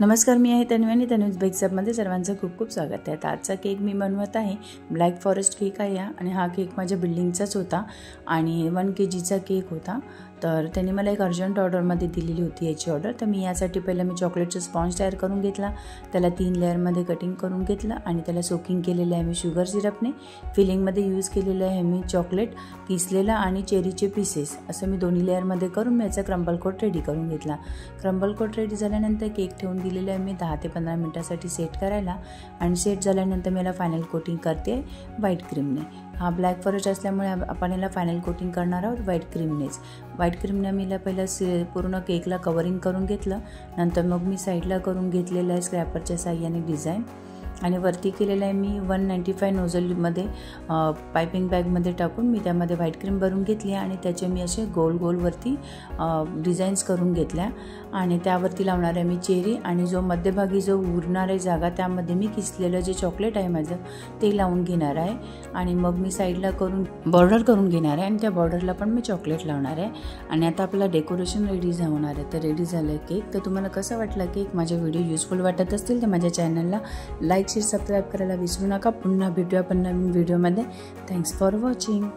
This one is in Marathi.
नमस्कार, मी आहे तन्वी आणि तन्वीज बेक्सअपमध्ये सर्वांचं खूप खूप स्वागत आहे। तर आजचा केक मी बनवत आहे ब्लॅक फॉरेस्ट केक आहे आणि हा केक माझ्या बिल्डिंगचाच होता आणि 1 kgचा केक होता। तर त्यांनी मला एक अर्जंट ऑर्डरमध्ये दिलेली होती याची ऑर्डर। तर मी यासाठी पहिलं मी चॉकलेटचा स्पॉन्ज तयार करून घेतला, त्याला 3 लेअरमध्ये कटिंग करून घेतलं आणि त्याला सोकिंग केलेलं आहे मी शुगर सिरपने। फिलिंगमध्ये यूज केलेलं आहे मी चॉकलेट किसलेला आणि चेरीचे पीसेस, असं मी दोन्ही लेअरमध्ये करून मी याचा क्रम्बल कोट रेडी करून घेतला। क्रम्बल कोट रेडी झाल्यानंतर केक ठेवून दिलेलं आहे मी 10 ते 15 मिनिटासाठी सेट करायला आणि सेट झाल्यानंतर मी याला फायनल कोटिंग करते व्हाईट क्रीमने। हा ब्लॅक फॉरेस्ट असल्यामुळे आपण याला फायनल कोटिंग करणार आहोत व्हाईट क्रीमनेच। व्हाईट क्रीमने मी पहिलं पूर्ण केकला कवरिंग करून घेतलं, नंतर मग मी साईडला करून घेतलेलं आहे स्क्रॅपरच्या साहाय्याने डिझाईन आणि वरती केलेलं आहे मी 195 नोझलमध्ये पायपिंग बॅगमध्ये टाकून मी त्यामध्ये व्हाईट क्रीम भरून घेतली आणि त्याचे मी असे गोल गोल वरती डिझाईन्स करून घेतल्या आणि त्यावरती लावणार आहे मी चेरी आणि जो मध्यभागी जो उरणार आहे जागा त्यामध्ये मी किसलेलं जे चॉकलेट आहे माझं ते लावून घेणार आहे आणि मग मी साईडला करून बॉर्डर करून घेणार आहे आणि त्या बॉर्डरला पण मी चॉकलेट लावणार आहे आणि आता आपला डेकोरेशन रेडी होणार आहे। तर रेडी झालं आहे केक। तर तुम्हाला कसा वाटला केक? माझे व्हिडिओ युजफुल वाटत असतील तर माझ्या चॅनलला लाईक शेअर सबस्क्राईब करायला विसरू नका। पुन्हा भेटूया आपण नवीन व्हिडिओमध्ये। Thanks for watching.